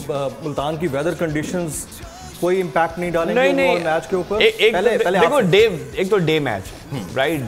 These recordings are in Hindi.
मुल्तान की वेदर कंडीशंस कोई इम्पैक्ट नहीं डालेंगे नहीं मैच के ऊपर? पहले देखो एक तो डे मैच राइट,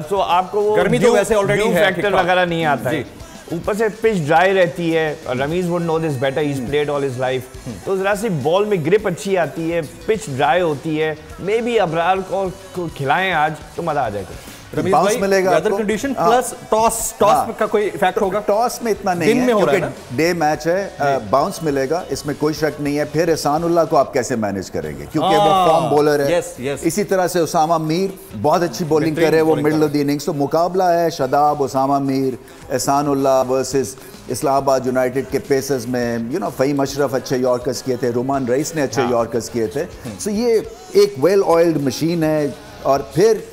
तो आपको वो गर्मी तो वैसे ऑलरेडी है, फैक्टर वगैरह नहीं आता है, ऊपर से पिच ड्राई रहती है और Ramiz would know this better, he is played all his life, तो जरा सी बॉल में ग्रिप अच्छी आती है, पिच ड्राई होती है, मे बी अबरार को खिलाएं आज तो मजा आ जाएगा। बाउंस मिलेगा, वेदर कंडीशन प्लस टॉस का कोई इफेक्ट होगा? टॉस में इतना नहीं है क्योंकि डे मैच है, बाउंस मिलेगा, इसमें कोई शक नहीं है। फिर एहसानुल्लाह को आप कैसे मैनेज करेंगे क्योंकि वो फॉर्म बॉलर है। इसी तरह से उसामा मीर बहुत अच्छी बॉलिंग कर रहे हैं वो मिडिल ऑफ द इनिंग्स, तो मुकाबला है शदाब, उसामा मीर, एहसानुल्लाह वर्सेस इस्लामाबाद यूनाइटेड के पेसर्स में फ़हीम अशरफ अच्छे यॉर्कर्स किए थे, रुमान रईस ने अच्छे यॉर्कर्स किए थे। सो ये एक वेल ऑयल्ड मशीन है और फिर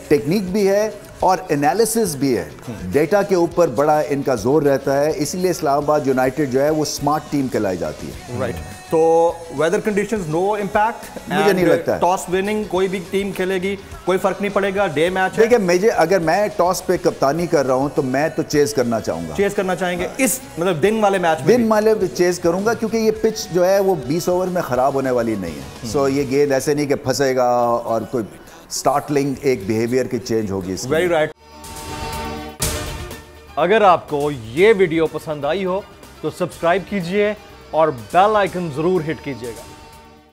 टेक्निक भी है और एनालिसिस भी है, डेटा के ऊपर बड़ा इनका जोर रहता है, इसीलिए इस्लामाबाद यूनाइटेड जो है वो स्मार्ट टीम कहलाई जाती है। राइट, तो वेदर कंडीशंस नो इम्पैक्ट, मुझे नहीं लगता है टॉस विनिंग कोई भी टीम खेलेगी, कोई फर्क नहीं पड़ेगा, डे मैच है। देखिए अगर मैं टॉस पे कप्तानी कर रहा हूं तो मैं तो चेज करना चाहूंगा, चेज करना चाहेंगे इस मतलब दिन वाले मैच में, दिन वाले चेज करूंगा क्योंकि ये पिच जो है वो 20 ओवर में खराब होने वाली नहीं है। सो ये गेंद ऐसे नहीं कि फंसेगा और कोई स्टार्टलिंग एक बिहेवियर की चेंज होगी। Very right. अगर आपको ये वीडियो पसंद आई हो तो सब्सक्राइब कीजिए और बेल आइकन जरूर हिट कीजिएगा।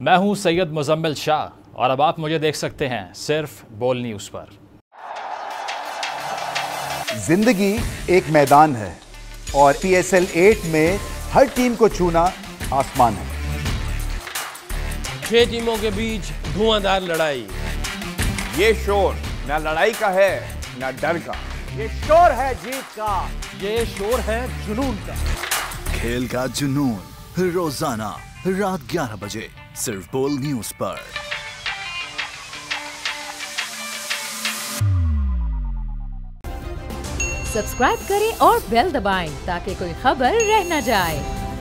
मैं हूं सैयद मुजम्मिल शाह और अब आप मुझे देख सकते हैं सिर्फ बोल न्यूज पर। जिंदगी एक मैदान है और PSL 8 में हर टीम को छूना आसमान है। 6 टीमों के बीच धुआंधार लड़ाई, ये शोर ना लड़ाई का है ना डर का, ये शोर है जीत का, ये शोर है जुनून का। खेल का जुनून रोजाना रात 11 बजे सिर्फ बोल न्यूज पर। सब्सक्राइब करें और बेल दबाएं ताकि कोई खबर रह न जाए।